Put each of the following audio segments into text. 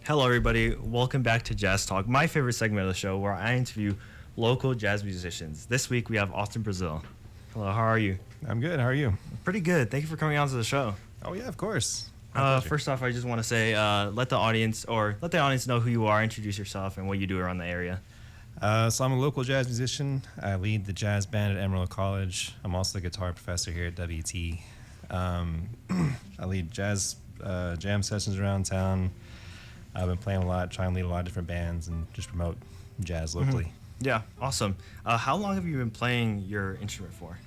Hello, everybody. Welcome back to Jazz Talk, my favorite segment of the show where I interview local jazz musicians. This week we have Austin, Brazil. Hello, how are you? I'm good. How are you? Pretty good. Thank you for coming on to the show. Oh yeah, of course. First off, I just want to say, let the audience know who you are, introduce yourself, and what you do around the area. So I'm a local jazz musician. I lead the jazz band at Emerald College. I'm also the guitar professor here at WT. I lead jazz jam sessions around town. I've been playing a lot, trying to lead a lot of different bands and just promote jazz locally. Yeah, awesome. How long have you been playing your instrument for?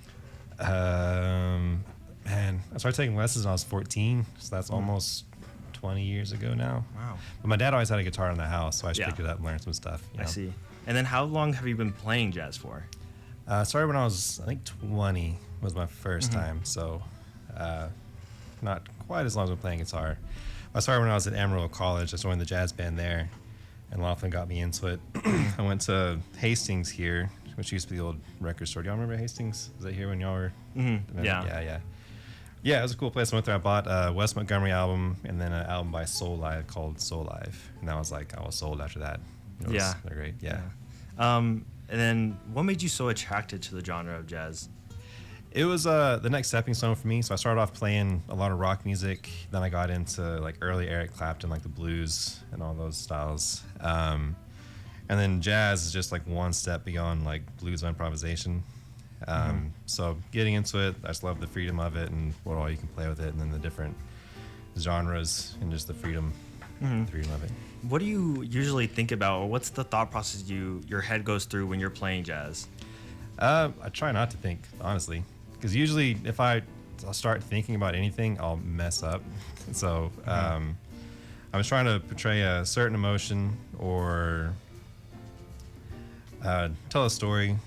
Man, I started taking lessons when I was 14, so that's almost 20 years ago now. Wow. But my dad always had a guitar in the house, so I just picked it up and learned some stuff. I see. And then how long have you been playing jazz for? Started when I was, I think 20 was my first time, so not quite as long as I've been playing guitar. I started when I was at Emerald College. I joined the jazz band there, and Laughlin got me into it. I went to Hastings here, which used to be the old record store. Do y'all remember Hastings? Was that here when y'all were? Yeah. Yeah, it was a cool place. I went there. I bought a Wes Montgomery album and then an album by Soul Live called Soul Live. And I was sold after that. They're great. Yeah. And then what made you so attracted to the genre of jazz? It was the next stepping stone for me. So I started off playing a lot of rock music. Then I got into like early Eric Clapton, like the blues and all those styles. And then jazz is just like one step beyond like blues improvisation. So getting into it, I just love the freedom of it and what all you can play with it, and then the different genres and just the freedom of it. What do you usually think about, or what's the thought process your head goes through when you're playing jazz? I try not to think, honestly, because usually if I'll start thinking about anything, I'll mess up. So I was trying to portray a certain emotion or tell a story.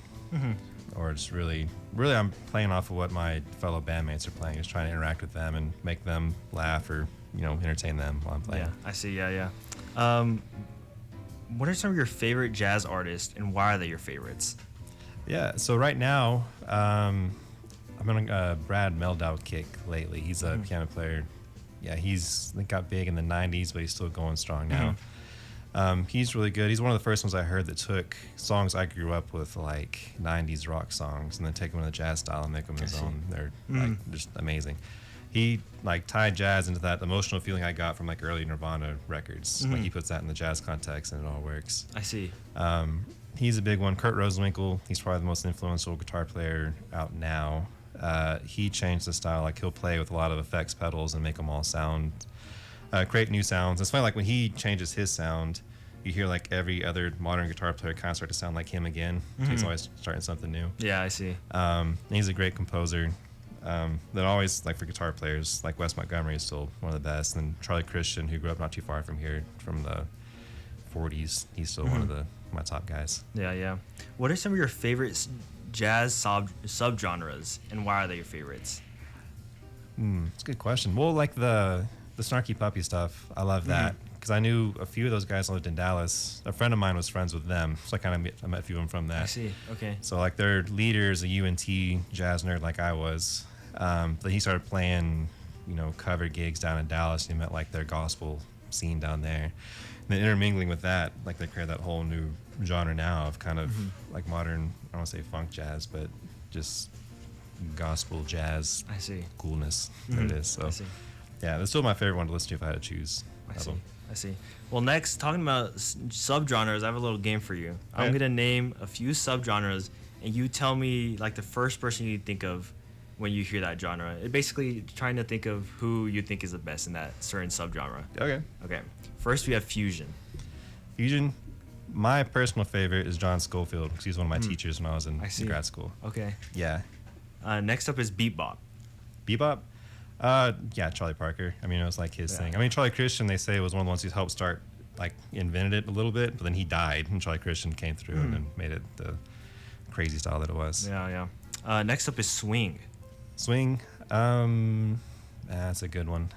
Or just really I'm playing off of what my fellow bandmates are playing, just trying to interact with them and make them laugh or, entertain them while I'm playing. Yeah, I see. Yeah. What are some of your favorite jazz artists, and why are they your favorites? Yeah, so right now, I'm on a Brad Meldau kick lately. He's a piano player. Yeah, he's got big in the 90s, but he's still going strong now. He's really good. He's one of the first ones I heard that took songs I grew up with, like 90s rock songs, and then take them in the jazz style and make them his own. They're like just amazing. He like tied jazz into that emotional feeling I got from like early Nirvana records. Like he puts that in the jazz context and it all works. I see. He's a big one. Kurt Rosenwinkel, he's probably the most influential guitar player out now. He changed the style. Like he'll play with a lot of effects pedals and make them all sound create new sounds. It's funny, like when he changes his sound, you hear like every other modern guitar player kind of start to sound like him again. He's always starting something new. Yeah, I see. He's a great composer. That always, like for guitar players, like Wes Montgomery is still one of the best. And Charlie Christian, who grew up not too far from here, from the 40s, he's still one of my top guys. Yeah. What are some of your favorite jazz subgenres, and why are they your favorites? It's a good question. Well, like the Snarky Puppy stuff, I love that because I knew a few of those guys lived in Dallas. A friend of mine was friends with them, so I met a few of them from that. I see. Okay. So like their leader is a UNT jazz nerd like I was. But he started playing, cover gigs down in Dallas. And he met like their gospel scene down there. And then intermingling with that, like they created that whole new genre now of kind of like modern, I don't want to say funk jazz, but just gospel jazz. I see. Coolness. There it is. So. I see. Yeah, that's still my favorite one to listen to if I had to choose. I see. Well, next, talking about subgenres, I have a little game for you. I'm going to name a few subgenres, and you tell me, like, the first person you think of when you hear that genre. It basically trying to think of who you think is the best in that certain subgenre. Okay. First, we have fusion. Fusion, my personal favorite is John Schofield, because he was one of my teachers when I was in grad school. Okay. Yeah. Next up is bebop. Bebop? Yeah, Charlie Parker. I mean, it was like his thing. I mean, Charlie Christian, they say, was one of the ones who helped start, like, invented it a little bit, but then he died, and Charlie Christian came through and then made it the crazy style that it was. Yeah. Next up is swing. Swing, that's a good one.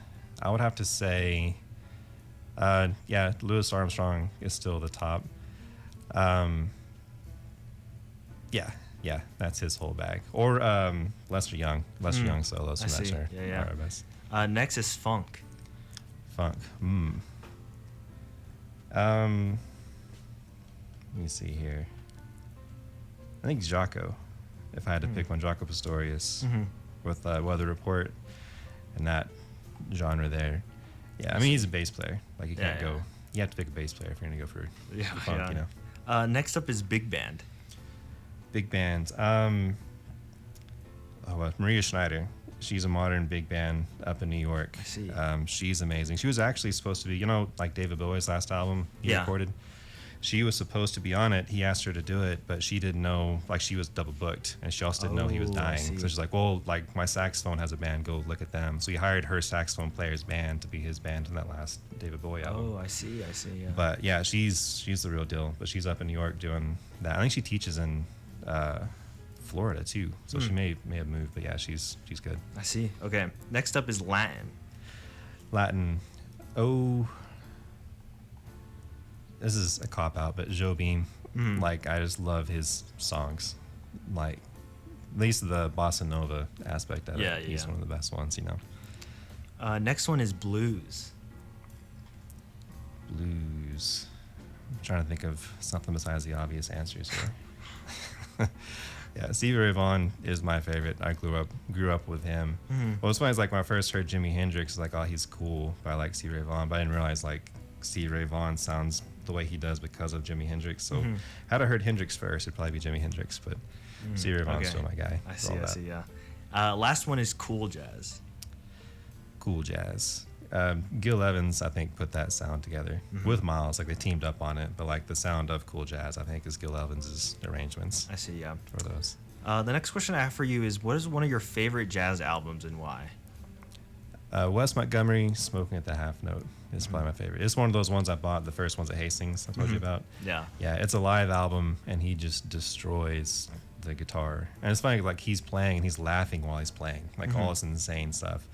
I would have to say, Louis Armstrong is still the top. Yeah, that's his whole bag. Or Lester Young. Lester Young solos from that genre. Next is funk. Funk. Let me see here. I think Jaco. If I had to pick one, Jaco Pastorius with Weather Report and that genre there. Yeah, I mean he's a bass player. Like you can't go. You have to pick a bass player if you're gonna go for funk, you know. Next up is big band. Big bands. Maria Schneider. She's a modern big band up in New York. I see. She's amazing. She was actually supposed to be, you know, like David Bowie's last album he recorded. She was supposed to be on it. He asked her to do it, but she didn't know, like she was double booked, and she also didn't know he was dying. So she's like, well, like my saxophone has a band, go look at them. So he hired her saxophone player's band to be his band in that last David Bowie album. Oh, I see, yeah. But yeah, she's the real deal. But she's up in New York doing that. I think she teaches in Florida too. So she may have moved, but yeah, she's good. I see. Okay. Next up is Latin. This is a cop out, but Jobim, like I just love his songs, like at least the bossa nova aspect of it. He's one of the best ones, you know. Next one is blues. Blues. I'm trying to think of something besides the obvious answers here. Yeah, Stevie Ray Vaughan is my favorite. I grew up with him. Well, it's funny. It's like when I first heard Jimi Hendrix, like, oh, he's cool, but I like Stevie Ray Vaughan. But I didn't realize like Stevie Ray Vaughan sounds the way he does because of Jimi Hendrix. So had I heard Hendrix first, it'd probably be Jimi Hendrix. But Stevie Ray Vaughan's still my guy. I see. Yeah. Last one is cool jazz. Cool jazz. Gil Evans, I think, put that sound together with Miles. Like they teamed up on it, but like the sound of cool jazz, I think, is Gil Evans's arrangements. I see. Yeah. For those. The next question I have for you is, what is one of your favorite jazz albums and why? Wes Montgomery, Smoking at the Half Note is probably my favorite. It's one of those ones I bought, the first ones at Hastings I told you about. Yeah. Yeah, it's a live album, and he just destroys the guitar. And it's funny, like he's playing and he's laughing while he's playing, like all this insane stuff.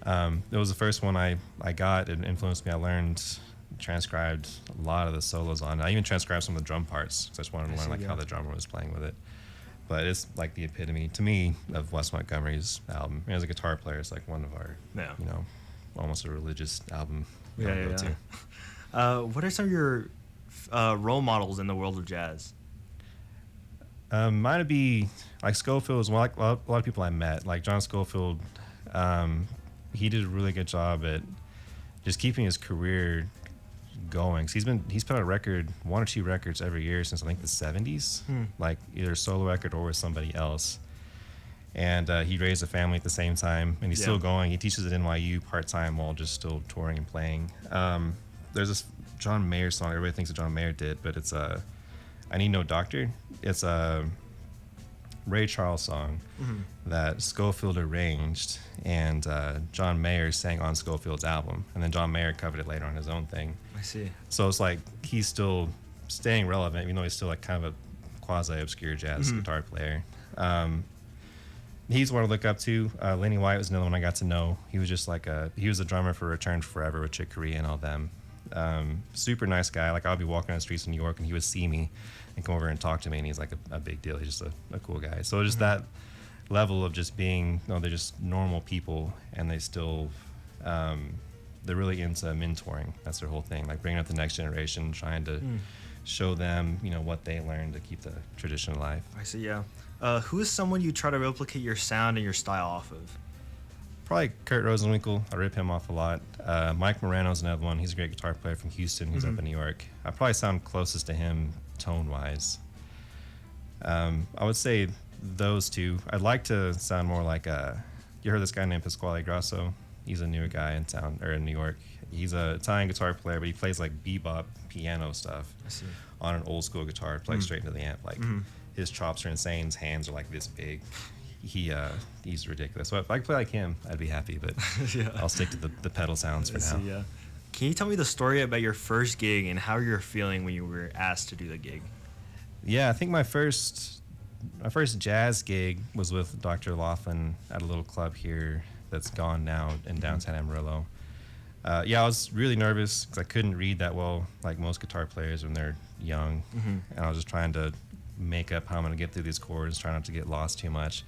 It was the first one I got. It influenced me. I learned, transcribed a lot of the solos on it. I even transcribed some of the drum parts. So I just wanted to learn how the drummer was playing with it. But it's like the epitome, to me, of Wes Montgomery's album. I mean, as a guitar player, it's like one of our, you know, almost a religious album. What are some of your role models in the world of jazz? Mine would be like Scofield is one, like a lot of people I met. Like John Scofield, he did a really good job at just keeping his career going. So he's put out a record, 1 or 2 records every year since I think the 70s, like either a solo record or with somebody else. And he raised a family at the same time, and he's still going. He teaches at NYU part-time while just still touring and playing. There's this John Mayer song everybody thinks that John Mayer did, but it's I Need No Doctor. It's a Ray Charles song that Scofield arranged, and John Mayer sang on Scofield's album, and then John Mayer covered it later on his own thing. I see. So it's like he's still staying relevant, even though he's still like kind of a quasi-obscure jazz guitar player. He's one to look up to. Lenny White was another one I got to know. He was just like he was a drummer for Return to Forever with Chick Corea and all them. Super nice guy. Like I'll be walking on the streets of New York and he would see me and come over and talk to me, and he's like a big deal. He's just a cool guy. So just that level of just being, they're just normal people, and they still, they're really into mentoring. That's their whole thing, like bringing up the next generation, trying to show them, what they learned to keep the tradition alive. I see, yeah. Who is someone you try to replicate your sound and your style off of? Probably Kurt Rosenwinkel. I rip him off a lot. Mike Morano's another one. He's a great guitar player from Houston who's up in New York. I probably sound closest to him tone-wise. I would say those two. I'd like to sound more like you heard this guy named Pasquale Grasso? He's a newer guy in town, or in New York. He's a Italian guitar player, but he plays like bebop piano stuff on an old school guitar, plays straight into the amp. Like his chops are insane, his hands are like this big. He's ridiculous. So if I could play like him, I'd be happy, but I'll stick to the pedal sounds for now. Yeah. Can you tell me the story about your first gig and how you're feeling when you were asked to do the gig? Yeah, I think my first jazz gig was with Dr. Laughlin at a little club here that's gone now in downtown Amarillo. I was really nervous because I couldn't read that well, like most guitar players when they're young, and I was just trying to make up how I'm going to get through these chords, try not to get lost too much.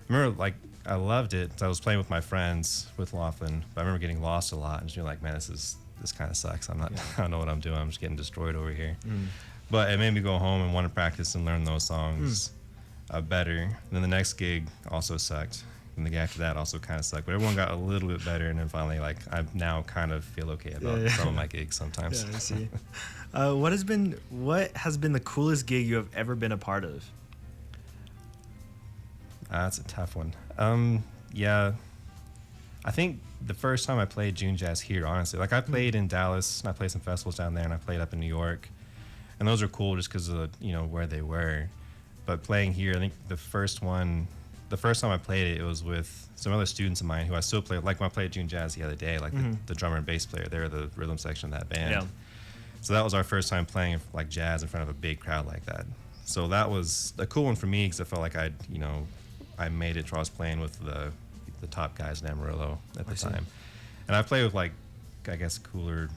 I remember, I loved it. I was playing with my friends with Laughlin, but I remember getting lost a lot and just being like, man, this is this kind of sucks. I don't know what I'm doing. I'm just getting destroyed over here. But it made me go home and want to practice and learn those songs better. And then the next gig also sucked. And the gig after that also kind of sucked. But everyone got a little bit better. And then finally, like, I now kind of feel okay about some of my gigs sometimes. Yeah, I see. What has been the coolest gig you have ever been a part of? That's a tough one. Yeah, I think the first time I played June Jazz here, honestly, like I played in Dallas and I played some festivals down there and I played up in New York, and those are cool just because of where they were. But playing here, I think the first time I played it, it was with some other students of mine who I still play. Like when I played June Jazz the other day, like the drummer and bass player, they're the rhythm section of that band. Yeah. So that was our first time playing like jazz in front of a big crowd like that. So that was a cool one for me because I felt like I made it to where I was playing with the top guys in Amarillo at the time. And I played with like, I guess, cooler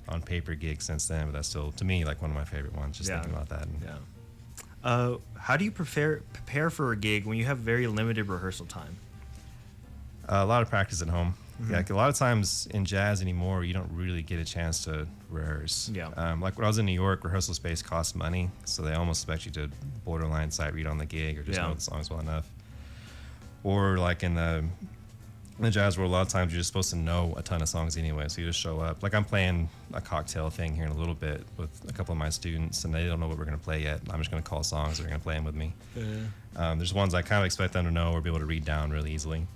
on paper gigs since then, but that's still, to me, like one of my favorite ones, just thinking about that. And how do you prepare for a gig when you have very limited rehearsal time? A lot of practice at home. Yeah, like a lot of times in jazz anymore, you don't really get a chance to rehearse. Yeah. Like when I was in New York, rehearsal space costs money, so they almost expect you to borderline sight read on the gig or just know the songs well enough. Or like in the jazz world, a lot of times you're just supposed to know a ton of songs anyway, so you just show up. Like I'm playing a cocktail thing here in a little bit with a couple of my students, and they don't know what we're going to play yet. I'm just going to call songs, they're going to play them with me. There's ones I kind of expect them to know or be able to read down really easily.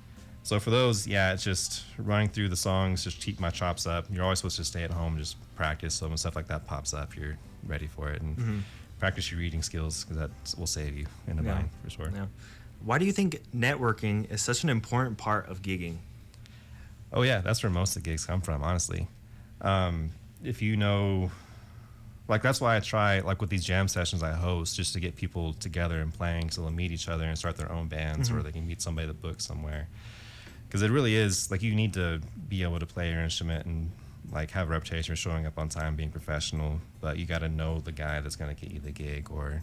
So for those, it's just running through the songs, just keep my chops up. You're always supposed to stay at home and just practice. So when stuff like that pops up, you're ready for it. And practice your reading skills because that will save you in the bind for sure. Yeah. Why do you think networking is such an important part of gigging? Oh, yeah, that's where most of the gigs come from, honestly. If you know, like that's why I try, like with these jam sessions I host, just to get people together and playing so they'll meet each other and start their own bands or they can meet somebody that books somewhere. Because it really is, like you need to be able to play your instrument and like have a reputation for showing up on time, being professional, but you got to know the guy that's going to get you the gig or,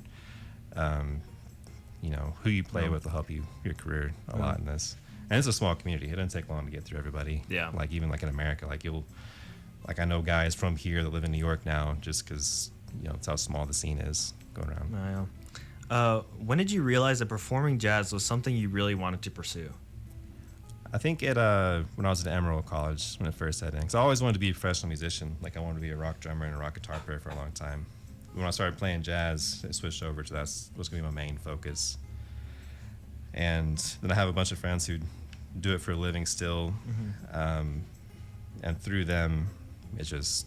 who you play with will help you your career a lot in this. And it's a small community. It doesn't take long to get through everybody. Yeah. Like even like in America, like I know guys from here that live in New York now just because, it's how small the scene is going around. When did you realize that performing jazz was something you really wanted to pursue? I think when I was at Amarillo College when it first set in, because I always wanted to be a professional musician. Like I wanted to be a rock drummer and a rock guitar player for a long time. When I started playing jazz, it switched over to that's what's going to be my main focus. And then I have a bunch of friends who do it for a living still, and through them, it just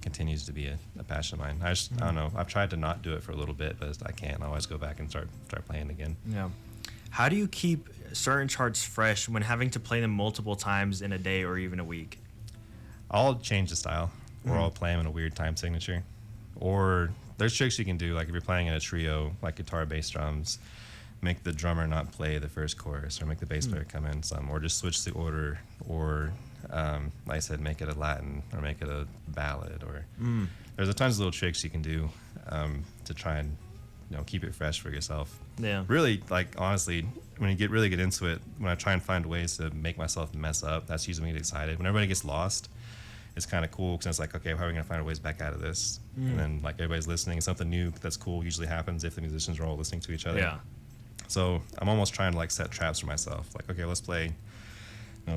continues to be a passion of mine. I don't know. I've tried to not do it for a little bit, but I can't. I always go back and start playing again. Yeah. How do you keep certain charts fresh when having to play them multiple times in a day or even a week? I'll change the style, or I'll play them in a weird time signature. Or there's tricks you can do, like if you're playing in a trio, like guitar, bass, drums, make the drummer not play the first chorus, or make the bass player come in some, or just switch the order, or like I said, make it a Latin, or make it a ballad, or there's a tons of little tricks you can do to try and keep it fresh for yourself. Yeah. Really, like honestly, when you really get into it, when I try and find ways to make myself mess up, that's usually when I get excited. When everybody gets lost, it's kind of cool because it's like, okay, how are we gonna find ways back out of this? And then like everybody's listening, and something new that's cool usually happens if the musicians are all listening to each other. Yeah. So I'm almost trying to like set traps for myself. Like, okay, let's play.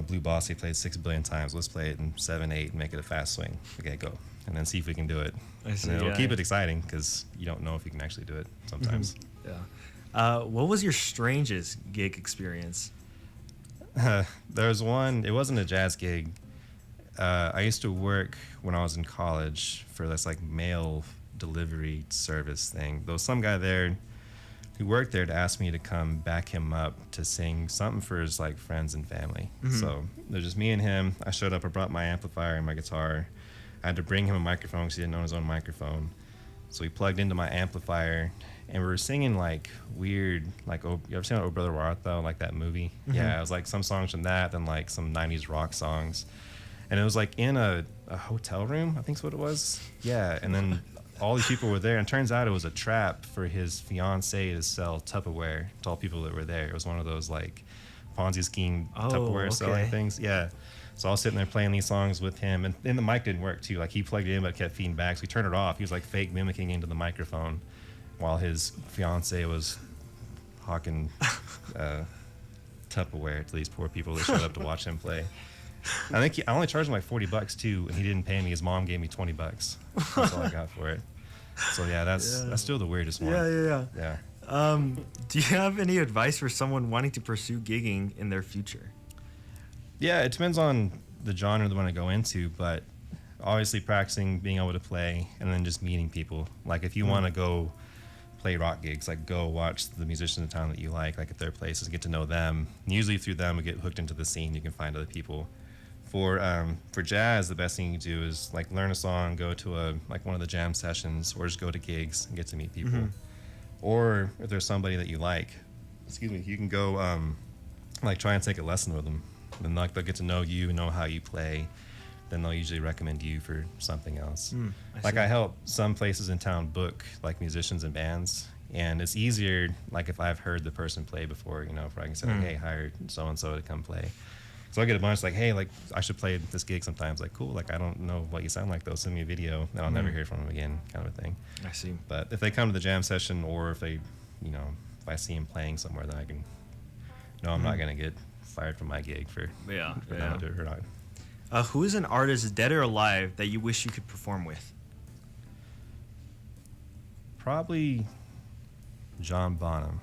Blue Bossy played 6 billion times. Let's play it in 7/8 and make it a fast swing. Okay, go. And then see if we can do it. I see, and it'll keep it exciting because you don't know if you can actually do it sometimes. Yeah. What was your strangest gig experience? There was one. It wasn't a jazz gig. I used to work when I was in college for this like mail delivery service thing. There was some guy there who worked there to ask me to come back him up to sing something for his like friends and family. So there's just me and him. I showed up. I brought my amplifier and my guitar. I had to bring him a microphone because he didn't own his own microphone. So he plugged into my amplifier, and we were singing like weird, like you ever seen Oh Brother Where Art Thou, like that movie? Yeah, it was like some songs from that, then like some 90s rock songs. And it was like in a hotel room, I think's what it was. Yeah, and then all these people were there, and it turns out it was a trap for his fiancée to sell Tupperware to all people that were there. It was one of those like Ponzi scheme Oh, Tupperware selling okay. things. Yeah. So I was sitting there playing these songs with him, and the mic didn't work too. Like he plugged it in, but it kept feeding back. So we turned it off. He was like fake mimicking into the microphone, while his fiance was hawking Tupperware to these poor people that showed up to watch him play. I think I only charged him like $40 too, and he didn't pay me. His mom gave me $20. That's all I got for it. So yeah, that's still the weirdest one. Yeah. Yeah. Do you have any advice for someone wanting to pursue gigging in their future? Yeah, it depends on the genre they want to go into, but obviously practicing, being able to play, and then just meeting people. Like if you want to go play rock gigs, like go watch the musicians in town that you like at their places, get to know them. And usually through them, we get hooked into the scene. You can find other people. For jazz, the best thing you can do is like learn a song, go to one of the jam sessions, or just go to gigs and get to meet people. Or if there's somebody that you like, you can go like try and take a lesson with them. Then like they'll get to know you, know how you play. Then they'll usually recommend you for something else. I help some places in town book like musicians and bands, and it's easier like if I've heard the person play before, if I can say like, hey, hire so and so to come play. So I get a bunch like, hey, like I should play this gig sometimes. Like, cool. Like I don't know what you sound like though. Send me a video, and I'll never hear from them again, kind of a thing. I see. But if they come to the jam session, or if they, if I see them playing somewhere, then I can. No, I'm not gonna get fired from my gig for not doing it or not. Who is an artist, dead or alive, that you wish you could perform with? Probably John Bonham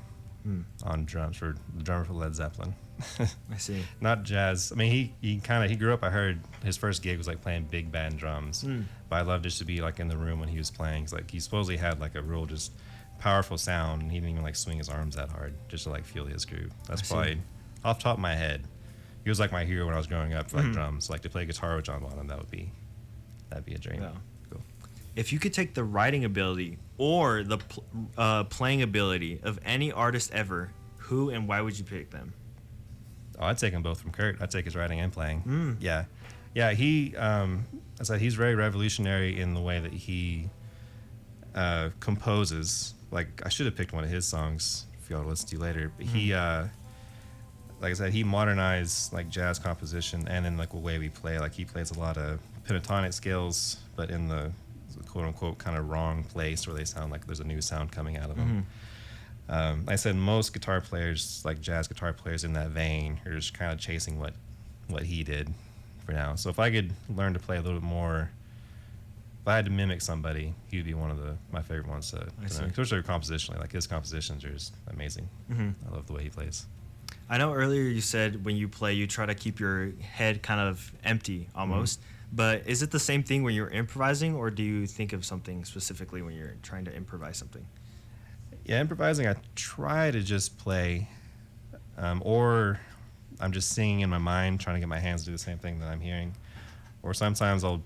on drums, for the drummer for Led Zeppelin. I see. Not jazz. I mean, he grew up. I heard his first gig was like playing big band drums, but I loved just to be like in the room when he was playing. 'Cause, like he supposedly had like a real just powerful sound, and he didn't even like swing his arms that hard just to like feel his groove. That's probably off the top of my head. He was like my hero when I was growing up for like drums. Like to play guitar with John Bonham, that'd be a dream. Yeah. Cool. If you could take the writing ability or the playing ability of any artist ever, who and why would you pick them? Oh, I'd take them both from Kurt. I'd take his writing and playing. Yeah. He, I said he's very revolutionary in the way that he composes. Like I should have picked one of his songs for y'all to listen to later. But he, like I said, he modernized like jazz composition and in like the way we play. Like he plays a lot of pentatonic scales, but in the quote unquote kind of wrong place where they sound like there's a new sound coming out of them. Like I said, most guitar players, like jazz guitar players in that vein, are just kind of chasing what he did for now. So if I could learn to play a little bit more, if I had to mimic somebody, he would be one of my favorite ones to know. Especially compositionally. Like his compositions are just amazing. I love the way he plays. I know earlier you said when you play, you try to keep your head kind of empty almost. But is it the same thing when you're improvising, or do you think of something specifically when you're trying to improvise something? Yeah, improvising, I try to just play, or I'm just singing in my mind, trying to get my hands to do the same thing that I'm hearing. Or sometimes I'll,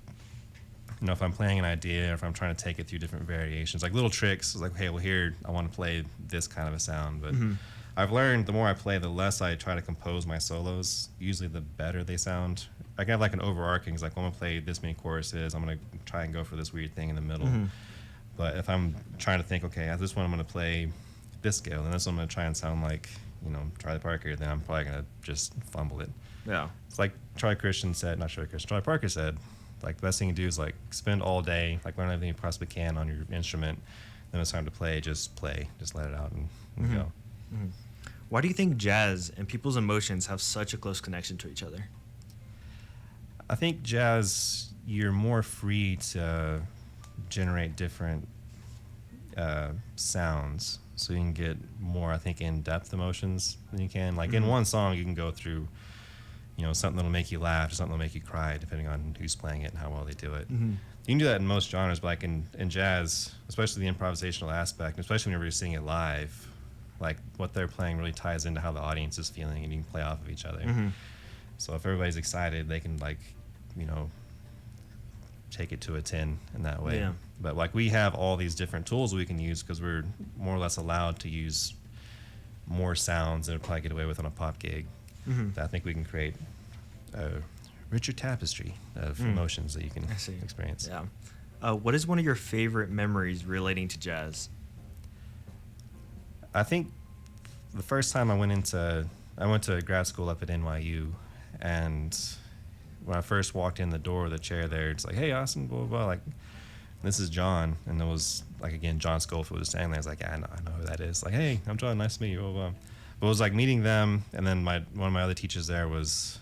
if I'm playing an idea, or if I'm trying to take it through different variations, like little tricks, like, hey, well, here, I want to play this kind of a sound. But I've learned the more I play, the less I try to compose my solos. Usually the better they sound. I can have like an overarching, it's like, well, I'm going to play this many choruses, I'm going to try and go for this weird thing in the middle. But if I'm trying to think, okay, at this one I'm going to play this scale, and this one I'm going to try and sound like, Charlie Parker, then I'm probably going to just fumble it. Yeah. It's like Charlie Parker said, like the best thing you do is like spend all day, like learn everything you possibly can on your instrument. Then it's time to play, just let it out and go. Why do you think jazz and people's emotions have such a close connection to each other? I think jazz, you're more free to generate different sounds, so you can get more, I think, in-depth emotions than you can. Like in one song, you can go through, something that'll make you laugh, something that'll make you cry, depending on who's playing it and how well they do it. You can do that in most genres, but like in jazz, especially the improvisational aspect, especially whenever you're seeing it live, like what they're playing really ties into how the audience is feeling, and you can play off of each other. So if everybody's excited, they can take it to a 10 in that way. Yeah. But like we have all these different tools we can use because we're more or less allowed to use more sounds than we'd probably get away with on a pop gig. That I think we can create a richer tapestry of emotions that you can experience. Yeah. What is one of your favorite memories relating to jazz? I think the first time I went into I went to grad school up at NYU, and when I first walked in the door of the chair there, it's like, hey, Austin, blah, blah, blah. Like, this is John. And it was, like, again, John Schofield was standing there. I was like, yeah, I know who that is. Like, hey, I'm John. Nice to meet you. Blah, blah, blah. But it was like meeting them. And then one of my other teachers there was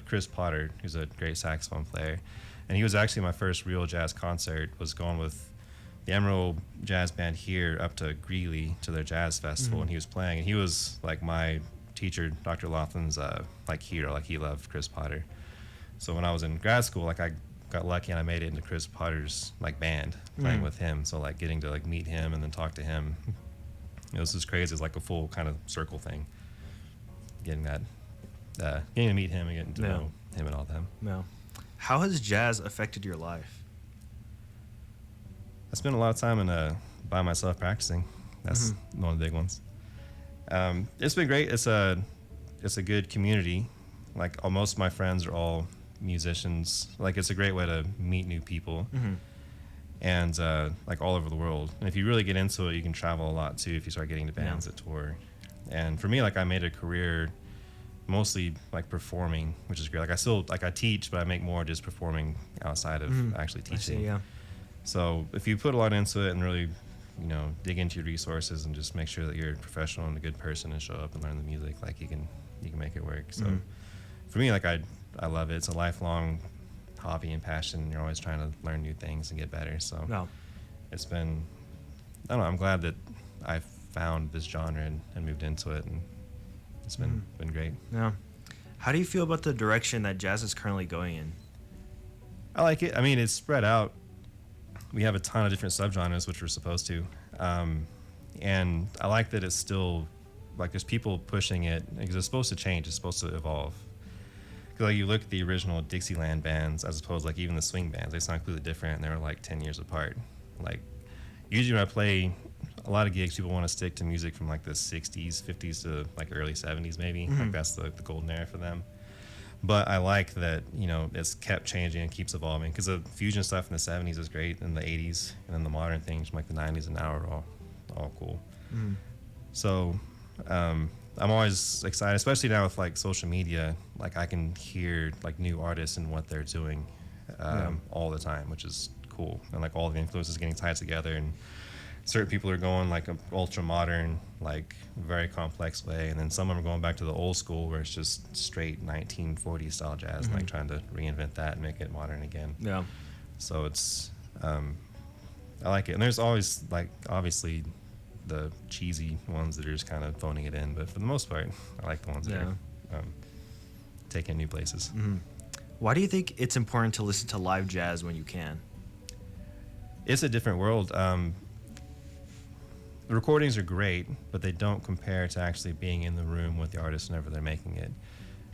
Chris Potter, who's a great saxophone player. And he was actually my first real jazz concert, was going with the Emerald Jazz Band here up to Greeley to their jazz festival. And he was playing. And he was, like, my teacher, Dr. Laughlin's, like, hero. Like, he loved Chris Potter. So when I was in grad school, like, I got lucky and I made it into Chris Potter's, like, band, playing with him. So, like, getting to, like, meet him and then talk to him, it was just crazy. It's like a full kind of circle thing. Getting to meet him and getting to know him and all them. No. How has jazz affected your life? I spent a lot of time by myself practicing. That's one of the big ones. It's been great. It's a good community. Like, most of my friends are all musicians. Like, it's a great way to meet new people, and like all over the world. And if you really get into it, you can travel a lot too if you start getting to bands that tour. And for me, like, I made a career mostly like performing, which is great. Like, I still, like, I teach, but I make more just performing outside of actually teaching. I see, yeah. So if you put a lot into it and really, dig into your resources and just make sure that you're a professional and a good person and show up and learn the music, like, you can make it work. So for me, like, I love it. It's a lifelong hobby and passion. You're always trying to learn new things and get better. So it's been, I don't know, I'm glad that I found this genre and moved into it, and it's been great. Yeah. How do you feel about the direction that jazz is currently going in? I like it. I mean, it's spread out. We have a ton of different subgenres, which we're supposed to. And I like that it's still, like, there's people pushing it, because it's supposed to change. It's supposed to evolve. Because, like, you look at the original Dixieland bands, as opposed to, like, even the swing bands, they sound completely different, and they were, like, 10 years apart. Like, usually when I play a lot of gigs, people want to stick to music from, like, the 60s, 50s to, like, early 70s maybe. Like, that's the golden era for them. But I like that, it's kept changing and keeps evolving, because the fusion stuff in the 70s is great, and the 80s, and then the modern things from, like, the 90s and now are all cool. So I'm always excited, especially now with, like, social media. Like, I can hear, like, new artists and what they're doing all the time, which is cool. And, like, all the influences getting tied together, and certain people are going, like, a ultra modern, like, very complex way, and then some of them are going back to the old school where it's just straight 1940s style jazz, and, like, trying to reinvent that and make it modern again. Yeah. So it's I like it. And there's always, like, obviously the cheesy ones that are just kind of phoning it in, but for the most part, I like the ones that are taking new places. Why do you think it's important to listen to live jazz when you can? It's a different world. The recordings are great, but they don't compare to actually being in the room with the artist whenever they're making it.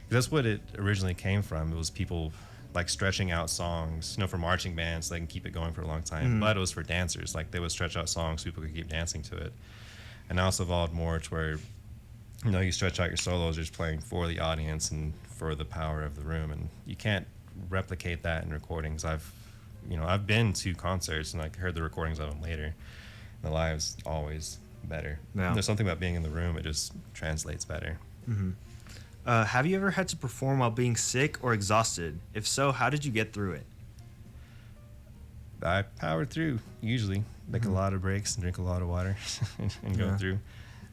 That's what it originally came from. It was people, like, stretching out songs, for marching bands, so they can keep it going for a long time. But it was for dancers. Like, they would stretch out songs so people could keep dancing to it. And now it's evolved more to where, you stretch out your solos, you're just playing for the audience and for the power of the room. And you can't replicate that in recordings. I've been to concerts and, like, heard the recordings of them later. The live's always better. Yeah. There's something about being in the room, it just translates better. Have you ever had to perform while being sick or exhausted? If so, how did you get through it? I powered through, usually. Make a lot of breaks and drink a lot of water and go through.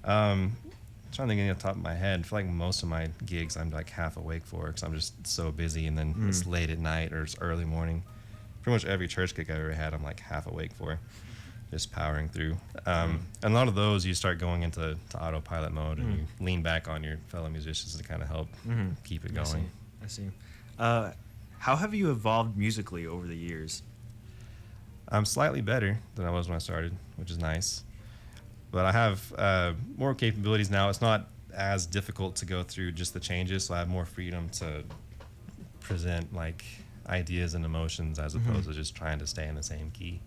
I'm trying to think off the top of my head. For, like, most of my gigs, I'm, like, half awake for, because I'm just so busy, and then it's late at night or it's early morning. Pretty much every church gig I've ever had, I'm, like, half awake for. Just powering through. And a lot of those, you start going into autopilot mode, and you lean back on your fellow musicians to kind of help keep it going. I see. How have you evolved musically over the years? I'm slightly better than I was when I started, which is nice. But I have more capabilities now. It's not as difficult to go through just the changes, so I have more freedom to present, like, ideas and emotions as opposed to just trying to stay in the same key.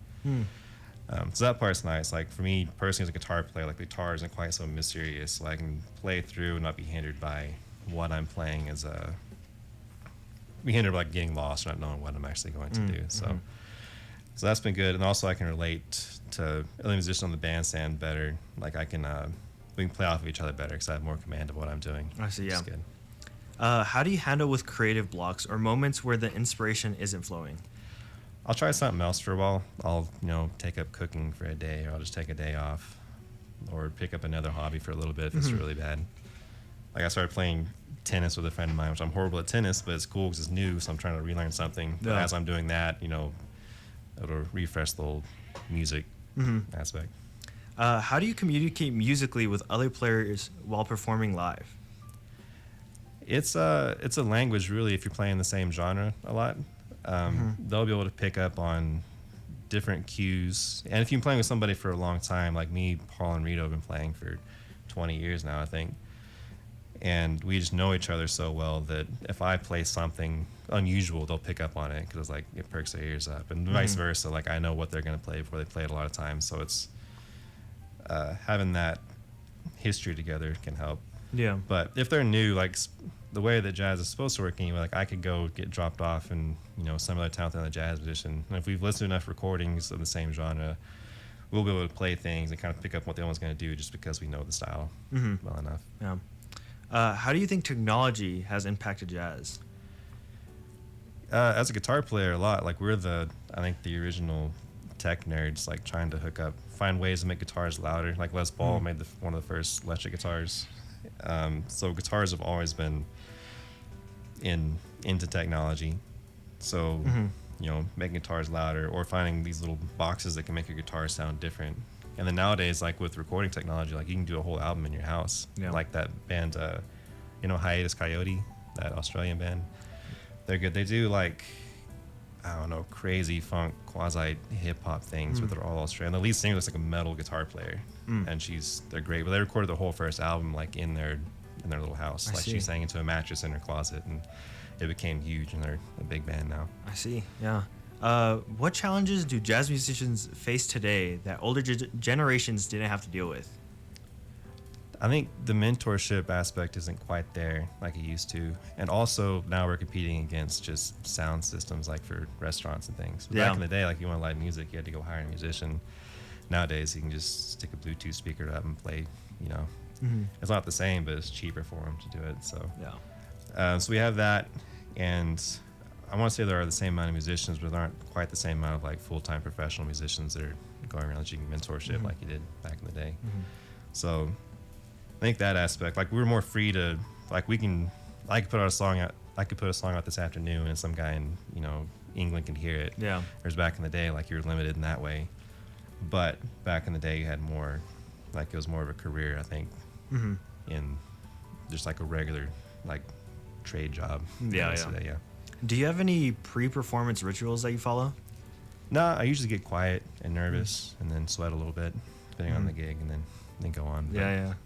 So that part's nice. Like, for me personally, as a guitar player, like, the guitar isn't quite so mysterious, so I can play through and not be hindered by what I'm playing be hindered by, like, getting lost or not knowing what I'm actually going to do. So that's been good. And also I can relate to other musicians on the bandstand better. Like, I can we can play off of each other better because I have more command of what I'm doing. I see. Which Yeah. is good. How do you handle with creative blocks or moments where the inspiration isn't flowing? I'll try something else for a while. I'll take up cooking for a day, or I'll just take a day off, or pick up another hobby for a little bit if it's really bad. Like I started playing tennis with a friend of mine, which I'm horrible at tennis, but it's cool because it's new, so I'm trying to relearn something. But as I'm doing that, it'll refresh the whole music aspect. How do you communicate musically with other players while performing live? It's a language, really, if you're playing the same genre a lot. They'll be able to pick up on different cues. And if you've been playing with somebody for a long time, like me, Paul, and Rito have been playing for 20 years now, I think. And we just know each other so well that if I play something unusual, they'll pick up on it because it perks their ears up. And vice versa, like I know what they're going to play before they play it a lot of times. So it's having that history together can help. Yeah. But if they're new, like the way that jazz is supposed to work, anyway, like I could go get dropped off in some other talent in the jazz musician. And if we've listened to enough recordings of the same genre, we'll be able to play things and kind of pick up what the other one's going to do just because we know the style well enough. Yeah. How do you think technology has impacted jazz? As a guitar player, a lot. Like we're I think the original tech nerds, like trying to find ways to make guitars louder. Like Les Paul made one of the first electric guitars. So guitars have always been into technology. So making guitars louder or finding these little boxes that can make your guitar sound different. And then nowadays, like with recording technology, like you can do a whole album in your house. Yeah. Like that band, Hiatus Coyote, that Australian band. They're good. They do crazy funk, quasi hip hop things, but they're all Australian. The lead singer looks like a metal guitar player, and they're great. But they recorded the whole first album like in their little house. She sang into a mattress in her closet, and it became huge. And they're a big band now. I see. Yeah. What challenges do jazz musicians face today that older generations didn't have to deal with? I think the mentorship aspect isn't quite there like it used to. And also now we're competing against just sound systems like for restaurants and things. Back in the day, like you want live music, you had to go hire a musician. Nowadays you can just stick a Bluetooth speaker up and play, It's not the same, but it's cheaper for them to do it. So, so we have that. And I want to say there are the same amount of musicians, but there aren't quite the same amount of like full-time professional musicians that are going around teaching mentorship like you did back in the day. So I think that aspect, like we were more free to, like I could put a song out this afternoon and some guy in, England can hear it. Yeah. Whereas back in the day, like you were limited in that way. But back in the day you had more, like it was more of a career, I think, in just like a regular, like trade job. Yeah. Do you have any pre-performance rituals that you follow? No, I usually get quiet and nervous and then sweat a little bit, depending on the gig, and then go on. But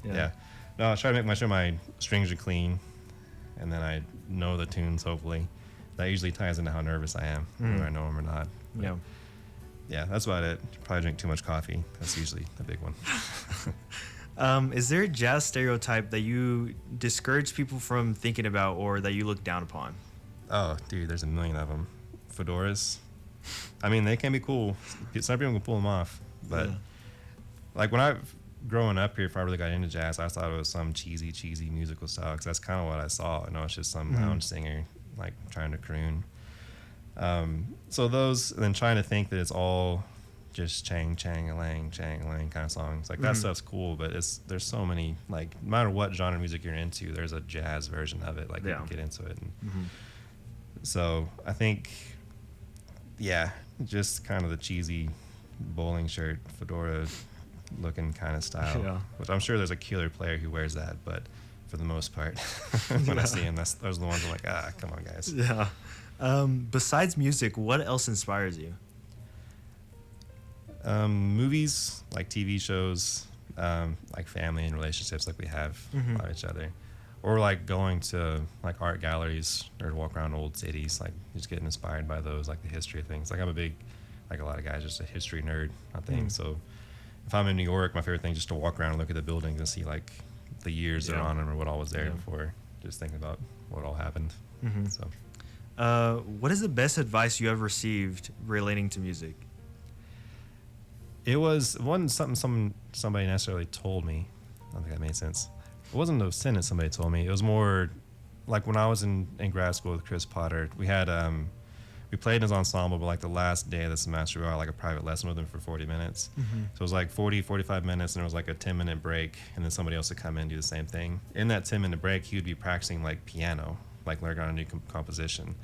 yeah. No, I try to make sure my strings are clean, and then I know the tunes, hopefully. That usually ties into how nervous I am, whether I know them or not. But yeah, that's about it. Probably drink too much coffee. That's usually a big one. Is there a jazz stereotype that you discourage people from thinking about or that you look down upon? Oh, dude, there's a million of them. Fedoras. I mean, they can be cool. Some people can pull them off. But like when growing up here, if I really got into jazz, I thought it was some cheesy musical style because that's kind of what I saw. It's just some lounge singer like trying to croon. So those, and then trying to think that it's all just chang-a-lang kind of songs. Like that stuff's cool, but there's so many, like no matter what genre of music you're into, there's a jazz version of it. Like you can get into it. And so I think, just kind of the cheesy bowling shirt, fedora looking kind of style, which I'm sure there's a killer player who wears that, but for the most part, when I see him, those are the ones I'm like, come on, guys. Yeah. Besides music, what else inspires you? Movies, like TV shows, like family and relationships, like we have a lot of each other, or like going to like art galleries or to walk around old cities, like just getting inspired by those, like the history of things. Like I'm a big, like a lot of guys, just a history nerd on things. So if I'm in New York, my favorite thing is just to walk around and look at the buildings and see like the years that are on them or what all was there before, just thinking about what all happened. So, what is the best advice you ever received relating to music? It wasn't something somebody necessarily told me. I don't think that made sense. It wasn't a sentence somebody told me. It was more like when I was in grad school with Chris Potter, we had we played in his ensemble, but like the last day of the semester, we had like a private lesson with him for 40 minutes. So it was like 45 minutes, and there was like a 10-minute break, and then somebody else would come in and do the same thing. In that 10-minute break, he would be practicing like piano, like learning on a new composition.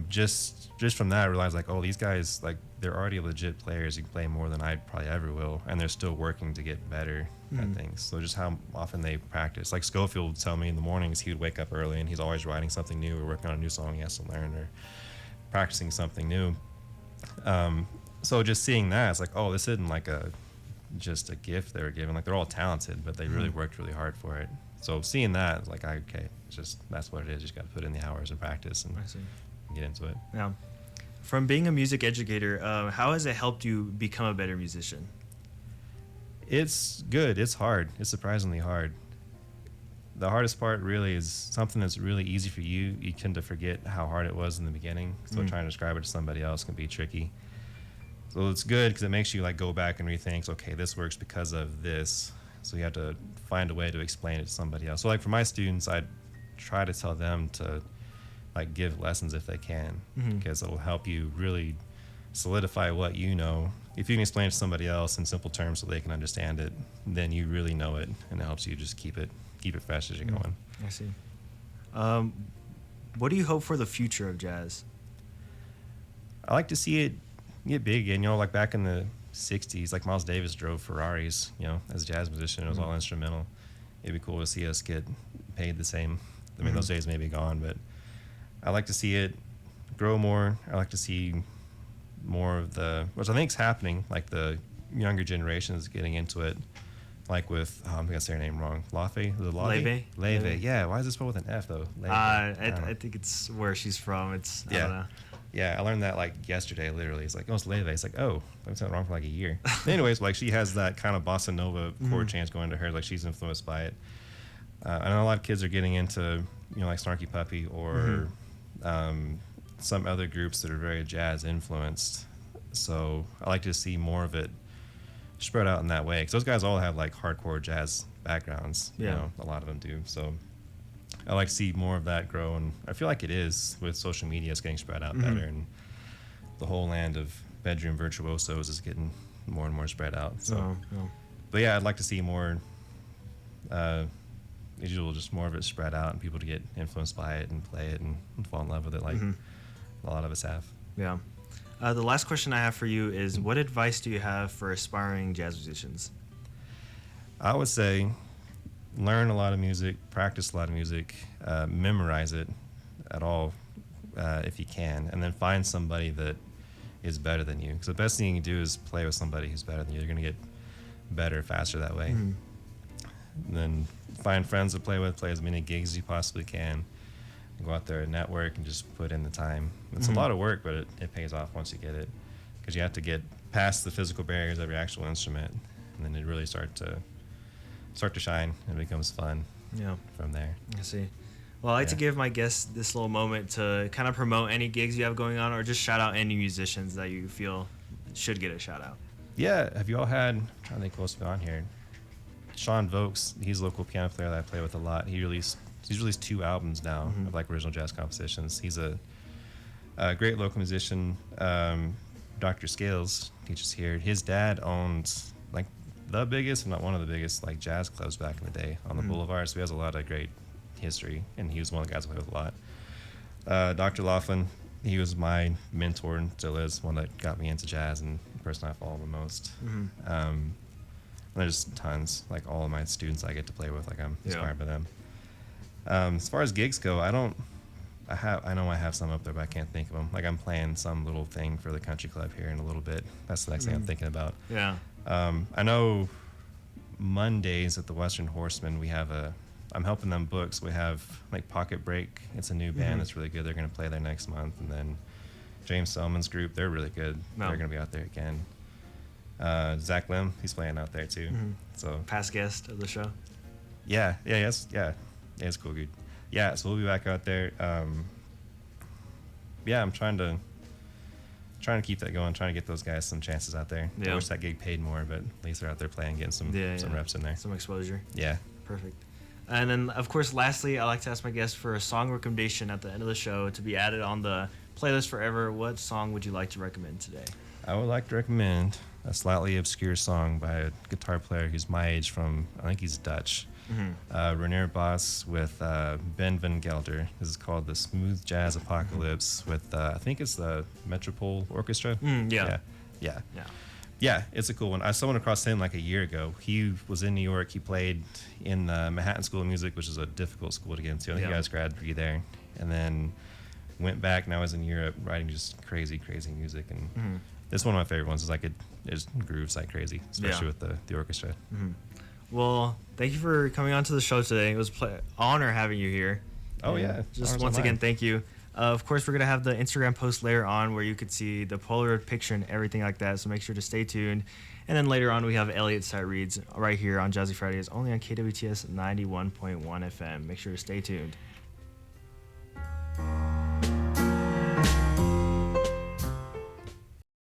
Just from that, I realized like, oh, these guys, like, they're already legit players who can play more than I probably ever will, and they're still working to get better at things. So just how often they practice. Like Schofield would tell me in the mornings he would wake up early and he's always writing something new or working on a new song he has to learn or practicing something new. So just seeing that, it's like, oh, this isn't like just a gift they were given. Like, they're all talented, but they really worked really hard for it. So seeing that, it's like, okay, it's just, that's what it is. You just got to put in the hours and practice and get into it. Yeah. From being a music educator, how has it helped you become a better musician? It's good. It's hard. It's surprisingly hard. The hardest part really is something that's really easy for you. You tend to forget how hard it was in the beginning. So trying to describe it to somebody else can be tricky. So it's good because it makes you like go back and rethink, okay, this works because of this. So you have to find a way to explain it to somebody else. So like for my students, I try to tell them to like give lessons if they can, because it'll help you really solidify what you know. If you can explain it to somebody else in simple terms so they can understand it, then you really know it, and it helps you just keep it fresh as you're going. I see. What do you hope for the future of jazz? I like to see it get big again. You know, like back in the 60s, like Miles Davis drove Ferraris, you know, as a jazz musician. It was all instrumental. It'd be cool to see us get paid the same. I mean, those days may be gone, but I like to see it grow more. I like to see more of which I think is happening, like the younger generations getting into it, like with, I'm going to say her name wrong, Leve? Yeah, why is it spelled with an F, though? I think it's where she's from. I don't know. Yeah, I learned that like yesterday, literally. It's like, oh, it's Leve. It's like, oh, I've been saying it wrong for like a year. Anyways, like she has that kind of bossa nova chord change going to her. Like she's influenced by it. I know a lot of kids are getting into, you know, like Snarky Puppy or some other groups that are very jazz influenced. So I like to see more of it spread out in that way, because those guys all have like hardcore jazz backgrounds. You know, a lot of them do. So I like to see more of that grow, and I feel like it is with social media. It's getting spread out better, and the whole land of bedroom virtuosos is getting more and more spread out. So, but yeah, I'd like to see more. Usually, just more of it spread out, and people to get influenced by it and play it and fall in love with it, like a lot of us have. Yeah. The last question I have for you is, what advice do you have for aspiring jazz musicians? I would say learn a lot of music, practice a lot of music, memorize it at all if you can, and then find somebody that is better than you. Because the best thing you can do is play with somebody who's better than you. You're going to get better faster that way. And then find friends to play with, play as many gigs as you possibly can. Go out there and network and just put in the time. It's a lot of work, but it pays off once you get it, because you have to get past the physical barriers of your actual instrument, and then it really start to shine, and it becomes fun from there. I see. Well, I like to give my guests this little moment to kind of promote any gigs you have going on, or just shout out any musicians that you feel should get a shout out. Yeah, have you all had, I'm trying to think what's on here, Sean Vokes, he's a local piano player that I play with a lot. He's released 2 albums now of like original jazz compositions. He's a great local musician. Dr. Scales teaches here. His dad owns like the biggest, if not one of the biggest, like jazz clubs back in the day on the boulevard. So he has a lot of great history, and he was one of the guys I play with a lot. Dr. Laughlin, he was my mentor and still is one that got me into jazz and the person I follow the most. And there's tons, like all of my students I get to play with, like I'm inspired by them. As far as gigs go, I know I have some up there, but I can't think of them. Like I'm playing some little thing for the country club here in a little bit. That's the next thing I'm thinking about. Yeah. I know Mondays at the Western Horseman, I'm helping them book, so we have like Pocket Break. It's a new band that's really good. They're going to play there next month. And then James Selman's group, they're really good. They're going to be out there again. Zach Lim, he's playing out there too. So past guest of the show. Yeah, it's cool, dude. Yeah, so we'll be back out there. I'm trying to trying to keep that going, trying to get those guys some chances out there. Yeah. I wish that gig paid more, but at least they're out there playing, getting some reps in there. Some exposure. Yeah. Perfect. And then, of course, lastly, I like to ask my guests for a song recommendation at the end of the show to be added on the playlist forever. What song would you like to recommend today? I would like to recommend a slightly obscure song by a guitar player who's my age from, I think he's Dutch. René Bos with Ben Van Gelder. This is called the Smooth Jazz Apocalypse with, I think it's the Metropole Orchestra. Yeah, it's a cool one. I stumbled across him like a year ago. He was in New York. He played in the Manhattan School of Music, which is a difficult school to get into. I think you guys grad degree there. And then went back. Now he's in Europe writing just crazy, crazy music. And this is one of my favorite ones. It's like it grooves like crazy, especially with the orchestra. Well, thank you for coming on to the show today. It was an honor having you here. Oh, yeah. Just once again, thank you. Of course, we're going to have the Instagram post later on where you could see the Polaroid picture and everything like that, so make sure to stay tuned. And then later on, we have Elliot Sight Reads right here on Jazzy Fridays, only on KWTS 91.1 FM. Make sure to stay tuned.